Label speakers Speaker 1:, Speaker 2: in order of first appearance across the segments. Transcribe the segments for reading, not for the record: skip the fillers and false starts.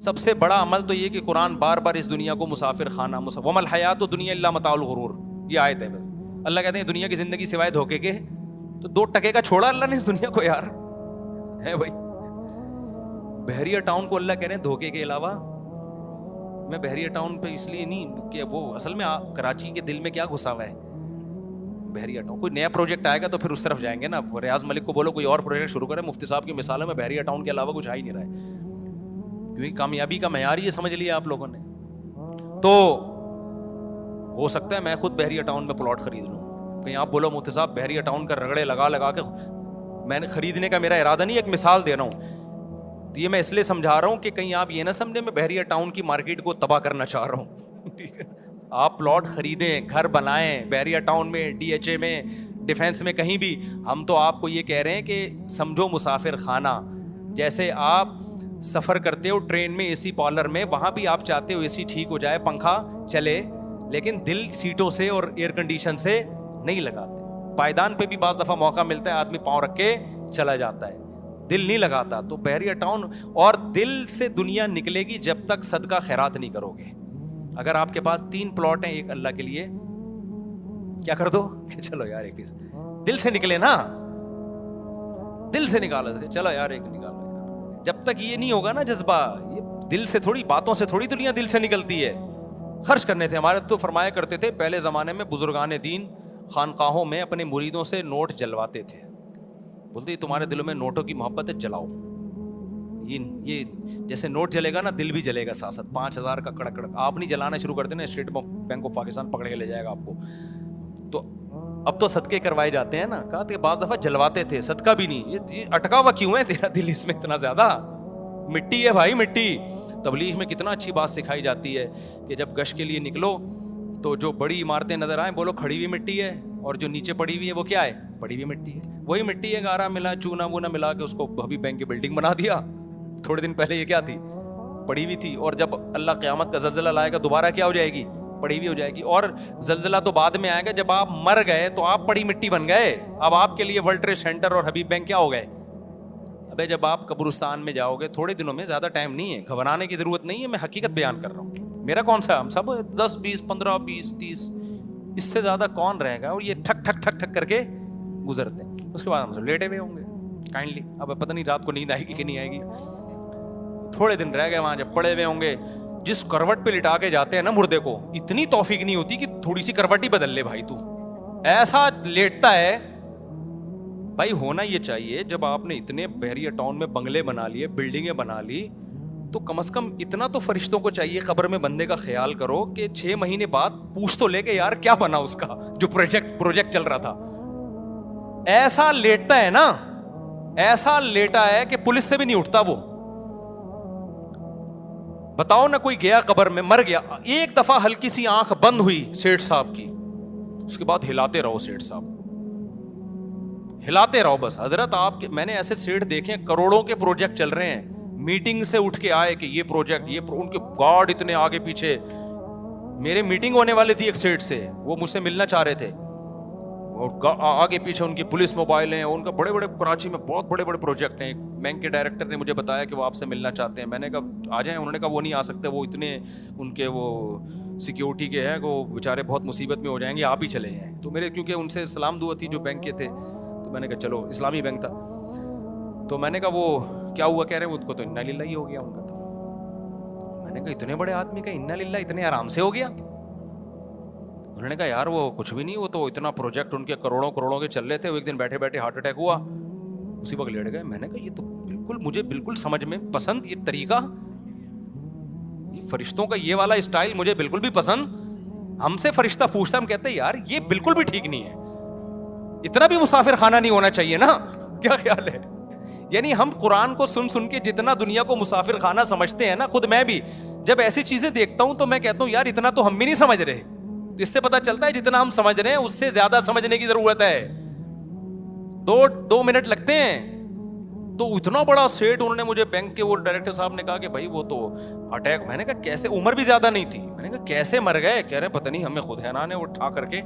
Speaker 1: سب سے بڑا عمل تو یہ کہ قرآن بار بار اس دنیا کو مسافر خانہ وَمَا الْحَيَاةُ الدُّنْيَا إِلَّا مَتَاعُ الْغُرُورِ، یہ آیت ہے بس. اللہ کہتے ہیں دنیا کی زندگی سوائے دھوکے کے، تو 2 ٹکے کا چھوڑا اللہ نے اس دنیا کو یار، ہے بھائی. بحریہ ٹاؤن کو اللہ کہہ رہے ہیں دھوکے کے علاوہ. میں بحریہ ٹاؤن پہ اس لیے نہیں کہ وہ اصل میں کراچی کے دل میں کیا گھسا ہوا ہے بحریہ ٹاؤن. کوئی نیا پروجیکٹ آئے گا تو پھر اس طرف جائیں گے نا. ریاض ملک کو بولو کوئی اور پروجیکٹ شروع کرے، مفتی صاحب کی مثالوں میں بحریہ ٹاؤن کے علاوہ کچھ آ ہی نہیں رہا ہے، کیونکہ کامیابی کا معیار یہ سمجھ لیا آپ لوگوں نے. تو ہو سکتا ہے میں خود بحریہ ٹاؤن میں پلاٹ خرید لوں. کہیں آپ بولو مفتی صاحب بحریہ ٹاؤن کا رگڑے لگا لگا کے، میں نے خریدنے کا میرا ارادہ نہیں، ایک مثال دے رہا ہوں. تو یہ میں اس لیے سمجھا رہا ہوں کہ کہیں آپ یہ نہ سمجھیں میں بحریہ ٹاؤن کی مارکیٹ کو تباہ کرنا چاہ رہا ہوں. ٹھیک ہے، آپ پلاٹ خریدیں، گھر بنائیں بحریہ ٹاؤن میں، ڈی ایچ اے میں، ڈیفینس میں، کہیں بھی. ہم تو آپ کو یہ کہہ رہے ہیں کہ سمجھو مسافر خانہ. جیسے آپ سفر کرتے ہو ٹرین میں، اے سی پارلر میں، وہاں بھی آپ چاہتے ہو اے سی ٹھیک ہو جائے، پنکھا چلے، لیکن دل سیٹوں سے اور ایئر کنڈیشن سے نہیں لگاتے. پائیدان پہ بھی بعض دفعہ موقع ملتا ہے آدمی پاؤں رکھ کے چلا جاتا ہے، دل نہیں لگاتا. تو بحریہ ٹاؤن، اور دل سے دنیا نکلے گی جب تک صدقہ خیرات نہیں کرو گے. اگر آپ کے پاس 3 پلاٹ ہیں، ایک اللہ کے لیے کیا کر دو کہ چلو یار ایک پیس دل سے نکلے نا، دل سے نکالا چلو یار ایک نکالو یار. جب تک یہ نہیں ہوگا نا جذبہ، یہ دل سے تھوڑی، باتوں سے تھوڑی دنیا دل سے نکلتی ہے، خرچ کرنے سے. ہمارے تو فرمایا کرتے تھے پہلے زمانے میں بزرگان دین خانقاہوں میں اپنے مریدوں سے نوٹ جلواتے تھے. بولتے تمہارے دلوں میں نوٹوں کی محبت ہے، جلاؤ. یہ جیسے نوٹ جلے گا نا دل بھی جلے گا ساتھ ساتھ. 5000 کا کڑک کڑک آپ نہیں جلانا شروع کرتے نا، اسٹیٹ بینک آف پاکستان پکڑ کے لے جائے گا آپ کو. تو اب تو صدقے کروائے جاتے ہیں نا. کہا کہ بعض دفعہ جلواتے تھے، صدقہ بھی نہیں. یہ اٹکا ہوا کیوں ہے تیرا دل اس میں اتنا زیادہ؟ مٹی ہے بھائی، مٹی. تبلیغ میں کتنا اچھی بات سکھائی جاتی ہے کہ جب گشت کے لیے نکلو تو جو بڑی عمارتیں نظر آئیں بولو کھڑی ہوئی مٹی ہے، اور جو نیچے پڑی ہوئی ہے وہ کیا ہے؟ پڑی ہوئی مٹی ہے. وہی مٹی ہے، گارا ملا، چونا وونا ملا کے اس کو ابھی بینک کی بلڈنگ بنا دیا. تھوڑے دن پہلے یہ کیا تھی؟ پڑی ہوئی تھی. اور جب اللہ قیامت کا زلزلہ لائے گا دوبارہ کیا ہو جائے گی؟ پڑی ہوئی ہو جائے گی. اور زلزلہ تو بعد میں آئے گا، جب آپ مر گئے تو آپ پڑی مٹی بن گئے. اب آپ کے لیے ورلڈ ٹریڈ سینٹر اور حبیب بینک کیا ہو گئے؟ ابے جب آپ قبرستان میں جاؤ گے تھوڑے دنوں میں، زیادہ ٹائم نہیں ہے، گھبرانے کی ضرورت نہیں ہے. میں حقیقت بیان کر رہا ہوں. میرا کون سا، ہم سب 10 20 15 20 30، اس سے زیادہ کون رہے گا؟ اور یہ ٹھک ٹھک ٹھک ٹھک کر کے گزرتے ہیں. اس کے بعد ہم سب لیٹے ہوئے ہوں گے کائنڈلی. اب پتہ نہیں رات کو نیند آئے گی کہ نہیں آئے گی. تھوڑے دن رہ گئے وہاں، جب پڑے ہوئے ہوں گے. جس کروٹ پہ لٹا کے جاتے ہیں نا مردے کو، اتنی توفیق نہیں ہوتی کہ تھوڑی سی کروٹ ہی بدل لے بھائی. تو ایسا لیٹتا ہے بھائی. ہونا یہ چاہیے جب آپ نے اتنے بحریہ ٹاؤن میں بنگلے بنا لیے، بلڈنگیں بنا لی، تو کم از کم اتنا تو فرشتوں کو چاہیے قبر میں بندے کا خیال کرو کہ 6 مہینے بعد پوچھ تو لے کے یار کیا بنا اس کا جو پروجیکٹ چل رہا تھا. ایسا لیٹتا ہے نا، ایسا لیٹا ہے کہ پولیس سے بھی نہیں اٹھتا وہ. بتاؤ نا کوئی گیا قبر میں، مر گیا، ایک دفعہ ہلکی سی آنکھ بند ہوئی سیٹھ صاحب کی، اس کے بعد ہلاتے رہو سیٹھ صاحب، ہلاتے رہو بس. حضرت آپ کے، میں نے ایسے سیٹھ دیکھے کروڑوں کے پروجیکٹ چل رہے ہیں، میٹنگ سے اٹھ کے آئے کہ یہ پروجیکٹ، یہ ان کے گارڈ اتنے آگے پیچھے. میرے میٹنگ ہونے والی تھی ایک سیٹھ سے، وہ مجھ سے ملنا چاہ رہے تھے، اور آگے پیچھے ان کی پولیس موبائل ہیں، ان کا بڑے بڑے کراچی میں بہت بڑے بڑے پروجیکٹ ہیں. بینک کے ڈائریکٹر نے مجھے بتایا کہ وہ آپ سے ملنا چاہتے ہیں. میں نے کہا آ جائیں. انہوں نے کہا وہ نہیں آ سکتے، وہ اتنے ان کے وہ سیکیورٹی کے ہیں، وہ بیچارے بہت مصیبت میں ہو جائیں گے، آپ ہی چلے ہیں. تو میرے کیونکہ ان سے سلام دعا تھی جو بینک کے تھے، تو میں نے کہا چلو، اسلامی بینک تھا. تو میں نے کہا وہ کیا ہوا؟ کہہ رہے ہیں ان کو تو انا للہ ہی ہو گیا ان کا. تو میں نے کہا اتنے بڑے آدمی کا انا للہ اتنے آرام سے ہو گیا؟ انہوں نے کہا یار وہ کچھ بھی نہیں، وہ تو اتنا پروجیکٹ ان کے کروڑوں کے چل رہے تھے، وہ ایک دن بیٹھے بیٹھے ہارٹ اٹیک ہوا، اسی وقت لیٹ گئے. میں نے کہا یہ تو بالکل مجھے بالکل سمجھ میں پسند یہ طریقہ، یہ فرشتوں کا یہ والا اسٹائل مجھے بالکل بھی پسند. ہم سے فرشتہ پوچھتا، ہم کہتے ہیں یار یہ بالکل بھی ٹھیک نہیں ہے، اتنا بھی مسافر خانہ نہیں ہونا چاہیے نا. کیا خیال ہے؟ یعنی ہم قرآن کو سن کے جتنا دنیا کو مسافر خانہ سمجھتے ہیں نا، خود میں بھی جب ایسی چیزیں دیکھتا ہوں تو میں کہتا ہوں یار اتنا تو ہم بھی نہیں سمجھ رہے. اس سے پتہ چلتا ہے جتنا ہم سمجھ رہے ہیں اس سے زیادہ سمجھنے کی ضرورت ہے. 2 منٹ لگتے ہیں. تو اتنا بڑا سیٹ، انہوں نے مجھے بینک کے وہ ڈائریکٹر صاحب نے کہا کہ بھائی وہ تو اٹیک. میں نے کہا کیسے؟ عمر بھی زیادہ نہیں تھی. میں نے کہا کیسے مر گئے؟ کہہ رہے پتہ نہیں، ہمیں خود حیران ہے. وہ اٹھا کر کے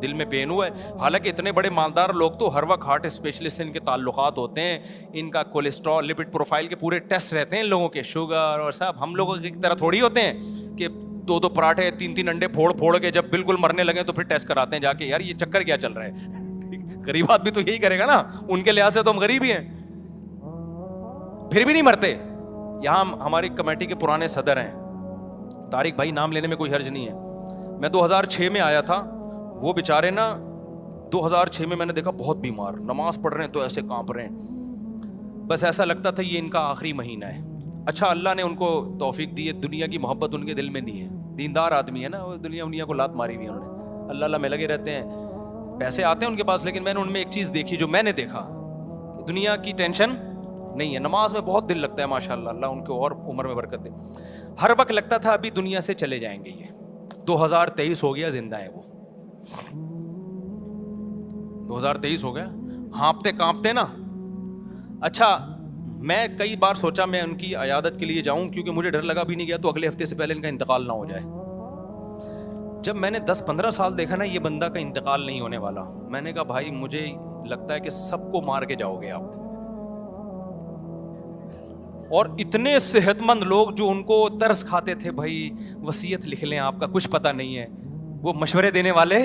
Speaker 1: دل میں پین ہوا ہے. حالانکہ اتنے بڑے مالدار لوگ تو ہر وقت ہارٹ اسپیشلسٹ سے ان کے تعلقات ہوتے ہیں, ان کا کولیسٹرول لپڈ پروفائل کے پورے ٹیسٹ رہتے ہیں ان لوگوں کے, شوگر اور سب. ہم لوگوں کی طرح تھوڑی ہوتے ہیں کہ 2 پراٹھے 3 انڈے پھوڑ کے جب بالکل مرنے لگے تو پھر ٹیسٹ کراتے ہیں جا کے, یار یہ چکر کیا چل رہا ہے. غریب آدمی تو یہی کرے گا نا, ان کے لحاظ سے تو ہم غریب ہی ہیں, پھر بھی نہیں مرتے. یہاں ہماری کمیٹی کے پرانے صدر ہیں, طارق بھائی, نام لینے میں کوئی حرج نہیں ہے. میں 2006 میں آیا تھا, وہ بیچارے نا 2006 میں نے دیکھا بہت بیمار, نماز پڑھ رہے ہیں تو ایسے کانپ رہے ہیں, بس ایسا لگتا تھا یہ ان کا آخری مہینہ ہے. اچھا اللہ نے ان کو توفیق دی ہے, دنیا کی محبت ان کے دل میں نہیں ہے, دیندار آدمی ہے نا, وہ دنیا کو لات ماری ہوئی ہے انہوں نے, اللہ میں لگے رہتے ہیں, پیسے آتے ہیں ان کے پاس, لیکن میں نے ان میں ایک چیز دیکھی جو میں نے دیکھا, دنیا کی ٹینشن نہیں ہے, نماز میں بہت دل لگتا ہے ماشاءاللہ, اللہ ان کو اور عمر میں برکت دے. ہر وقت لگتا تھا ابھی دنیا سے چلے جائیں گے یہ, 2023 ہو گیا, زندہ ہے وہ, 2023 ہو گیا, ہانپتے کانپتے نا. اچھا میں کئی بار سوچا میں ان کی عیادت کے لیے جاؤں, کیونکہ مجھے ڈر لگا بھی نہیں گیا تو اگلے ہفتے سے پہلے ان کا انتقال نہ ہو جائے. جب میں نے 10-15 سال دیکھا نا یہ بندہ کا انتقال نہیں ہونے والا, میں نے کہا بھائی مجھے لگتا ہے کہ سب کو مار کے جاؤ گے آپ. اور اتنے صحت مند لوگ جو ان کو ترس کھاتے تھے, بھائی وصیت لکھ لیں آپ کا کچھ پتہ نہیں ہے, وہ مشورے دینے والے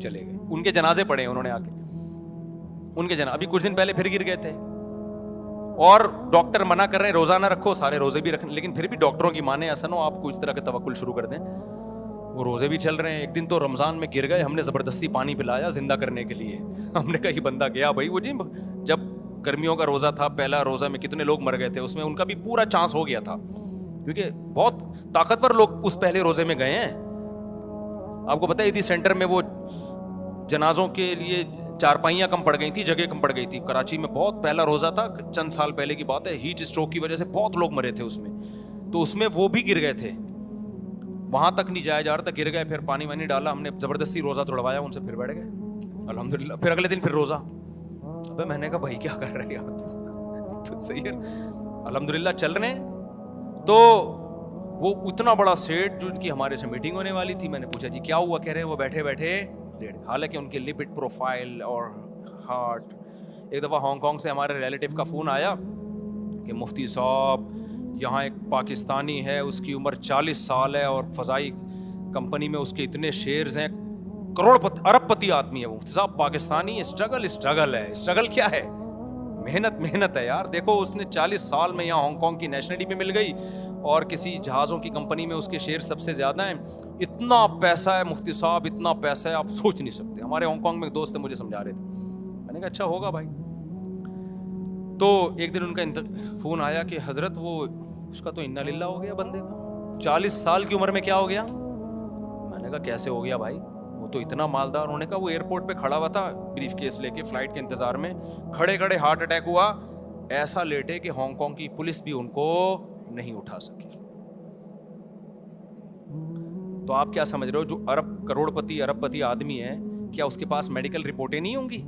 Speaker 1: چلے گئے. ان کے جنازے پڑھے انہوں نے آ کے, ان کے ابھی کچھ دن پہلے پھر گر گئے تھے, اور ڈاکٹر منع کر رہے ہیں روزہ نہ رکھو, سارے روزے بھی رکھنے, لیکن پھر بھی ڈاکٹروں کی مانے ایسا نہ ہو آپ کو اس طرح کے توکل شروع کر دیں, وہ روزے بھی چل رہے ہیں. ایک دن تو رمضان میں گر گئے, ہم نے زبردستی پانی پلایا زندہ کرنے کے لیے, ہم نے کہا یہ بندہ گیا بھائی. وہ جی جب گرمیوں کا روزہ تھا, پہلا روزہ میں کتنے لوگ مر گئے تھے, اس میں ان کا بھی پورا چانس ہو گیا تھا, کیونکہ بہت طاقتور لوگ اس پہلے روزے میں گئے ہیں. آپ کو پتہ ہے عیدی سینٹر میں وہ جنازوں کے لیے چارپائیاں کم پڑ گئی تھی, جگہ کم پڑ گئی تھی. کراچی میں بہت پہلا روزہ تھا, چند سال پہلے کی بات ہے, ہیٹ اسٹروک کی وجہ سے بہت لوگ مرے تھے اس میں, تو اس میں وہ بھی گر گئے تھے, وہاں تک نہیں جایا جا رہا تھا, گر گئے. پھر پانی وانی ڈالا, ہم نے زبردستی روزہ توڑوایا ان سے, پھر بیٹھ گئے الحمدللہ. پھر اگلے دن پھر روزہ. ابے میں نے کہا بھائی کیا کر رہے ہیں تو صحیح ہے الحمدللہ چل رہے ہیں. تو وہ اتنا بڑا سیٹ جو ان کی ہمارے سے میٹنگ ہونے والی تھی, میں نے پوچھا جی کیا ہوا, کہہ رہے وہ بیٹھے بیٹھے لیٹ, حالانکہ ان کے لپڈ پروفائل اور ہارٹ. ایک دفعہ ہانگ کانگ سے ہمارے ریلیٹیو کا فون آیا کہ مفتی صاحب یہاں ایک پاکستانی ہے, اس کی عمر 40 سال ہے اور فضائی کمپنی میں اس کے اتنے شیئرز ہیں, کروڑ پتی ارب پتی آدمی ہے وہ. مفتی صاحب پاکستانی, اسٹرگل ہے. اسٹرگل کیا ہے, محنت ہے یار. دیکھو اس نے 40 سال میں یہاں ہانگ کانگ کی نیشنلٹی بھی مل گئی, اور کسی جہازوں کی کمپنی میں اس کے شیئر سب سے زیادہ ہیں. اتنا پیسہ ہے مفتی صاحب, اتنا پیسہ ہے آپ سوچ نہیں سکتے. ہمارے ہانگ کانگ میں ایک دوست ہے, مجھے سمجھا رہے تھے, میں نے کہا اچھا ہوگا بھائی. تو ایک دن ان کا فون آیا کہ حضرت وہ اس کا تو انا للہ ہو گیا بندے کا, 40 سال کی عمر میں کیا ہو گیا. میں نے کہا کیسے ہو گیا بھائی, وہ تو اتنا مالدار. انہوں نے کہا وہ ایئرپورٹ پہ کھڑا ہوا تھا بریف کیس لے کے, فلائٹ کے انتظار میں, کھڑے ہارٹ اٹیک ہوا, ایسا لیٹے کہ ہانگ کانگ کی پولیس بھی ان کو نہیں اٹھا سکی. تو آپ کیا سمجھ رہے ہو, جو ارب پتی آدمی ہے, کیا اس کے پاس میڈیکل رپورٹیں نہیں ہوں گی؟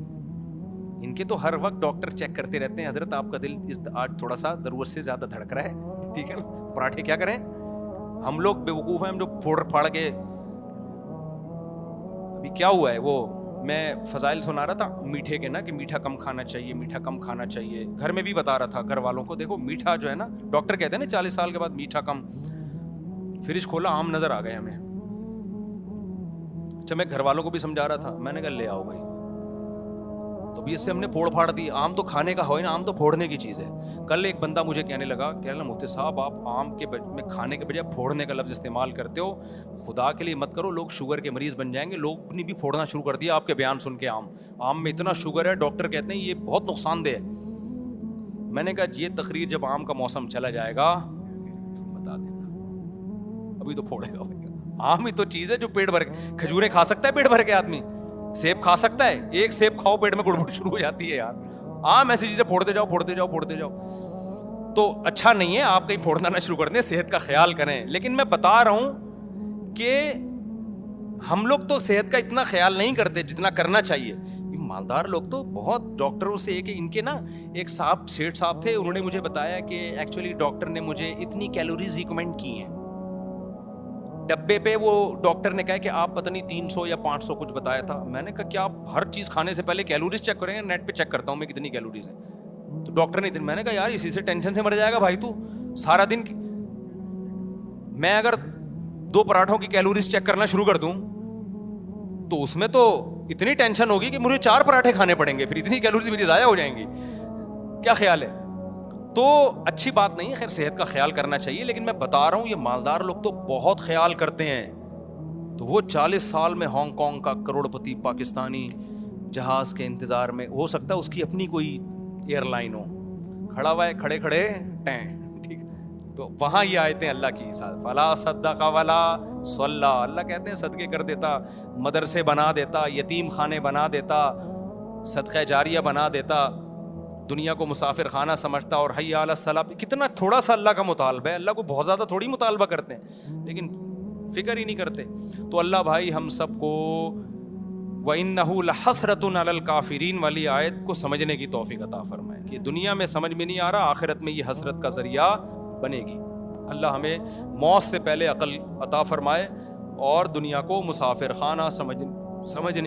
Speaker 1: ان کے تو ہر وقت ڈاکٹر چیک کرتے رہتے ہیں, حضرت آپ کا دل آج تھوڑا سا ضرورت سے زیادہ دھڑک رہا ہے, ٹھیک ہے نا, پراٹھے کیا کریں. ہم لوگ بے وقوف ہیں, ہم جو پھاڑ کے. ابھی کیا ہوا ہے, وہ میں فضائل سنا رہا تھا میٹھے کے نا, کہ میٹھا کم کھانا چاہیے. گھر میں بھی بتا رہا تھا گھر والوں کو, دیکھو میٹھا جو ہے نا, ڈاکٹر کہتے ہیں نا 40 سال کے بعد میٹھا کم. فریج کھولا, آم نظر آ گئے ہمیں. اچھا میں گھر والوں کو بھی سمجھا رہا تھا, میں نے کہا لے آؤ بھائی, تو بھی اس سے ہم نے پھوڑ دی. آم تو کھانے کا ہو نا, آم تو پھوڑنے کی چیز ہے. کل ایک بندہ مجھے کہنے لگا, کہہ رہا مفتی صاحب آپ آم کے میں کھانے کے بجائے پھوڑنے کا لفظ استعمال کرتے ہو, خدا کے لیے مت کرو, لوگ شوگر کے مریض بن جائیں گے. لوگ نے بھی پھوڑنا شروع کر دیا آپ کے بیان سن کے. آم میں اتنا شوگر ہے, ڈاکٹر کہتے ہیں یہ بہت نقصان دہ ہے. میں نے کہا یہ تقریر جب آم کا موسم چلا جائے گا بتا دینا, ابھی تو پھوڑے گا. آم ہی تو چیز ہے جو پیٹ بھر, کھجوریں کھا سکتا ہے پیٹ بھر کے آدمی, سیب کھا سکتا ہے, ایک سیب کھاؤ پیٹ میں گڑبڑ شروع ہو جاتی ہے یار. آم ایسی چیزیں پھوڑتے جاؤ. تو اچھا نہیں ہے, آپ کہیں پھوڑنا نہ شروع کر دیں, صحت کا خیال کریں. لیکن میں بتا رہا ہوں کہ ہم لوگ تو صحت کا اتنا خیال نہیں کرتے جتنا کرنا چاہیے. مالدار لوگ تو بہت, ڈاکٹروں سے کہ ان کے نا ایک صاحب سیٹھ صاحب تھے, انہوں نے مجھے بتایا کہ ایکچولی ڈاکٹر نے مجھے اتنی کیلوریز ریکمینڈ کی ہیں. ڈبے پہ وہ ڈاکٹر نے کہا کہ آپ پتہ نہیں 300 یا 500 کچھ بتایا تھا. میں نے کہا کیا آپ ہر چیز کھانے سے پہلے کیلوریز چیک کریں گے؟ نیٹ پہ چیک کرتا ہوں میں کتنی کیلوریز ہیں. تو ڈاکٹر نے میں نے کہا یار اسی سے ٹینشن سے مر جائے گا بھائی تو سارا دن. میں اگر 2 پراٹھوں کی کیلوریز چیک کرنا شروع کر دوں تو اس میں تو اتنی ٹینشن ہوگی کہ مجھے 4 پراٹھے کھانے پڑیں گے, پھر اتنی کیلوریز میری ضائع ہو جائیں گی. کیا خیال ہے؟ تو اچھی بات نہیں ہے, خیر صحت کا خیال کرنا چاہیے, لیکن میں بتا رہا ہوں یہ مالدار لوگ تو بہت خیال کرتے ہیں. تو وہ 40 سال میں ہانگ کانگ کا کروڑ پتی پاکستانی جہاز کے انتظار میں, ہو سکتا ہے اس کی اپنی کوئی ایئر لائن ہو, کھڑا ہوا ہے کھڑے کھڑے ٹین, ٹھیک. تو وہاں یہ آیتیں اللہ کی ساتھ فلا صدق ولا صلی, اللہ کہتے ہیں صدقے کر دیتا, مدرسے بنا دیتا, یتیم خانے بنا دیتا, صدقہ جاریہ بنا دیتا, دنیا کو مسافر خانہ سمجھتا, اور حی علی الصلاۃ. کتنا تھوڑا سا اللہ کا مطالبہ ہے, اللہ کو بہت زیادہ تھوڑی مطالبہ کرتے ہیں, لیکن فکر ہی نہیں کرتے. تو اللہ بھائی ہم سب کو وَإِنَّهُ لَحَسْرَةٌ عَلَى الْكَافِرِينَ والی آیت کو سمجھنے کی توفیق عطا فرمائے کہ دنیا میں سمجھ میں نہیں آ رہا, آخرت میں یہ حسرت کا ذریعہ بنے گی. اللہ ہمیں موت سے پہلے عقل عطا فرمائے اور دنیا کو مسافر خانہ سمجھنے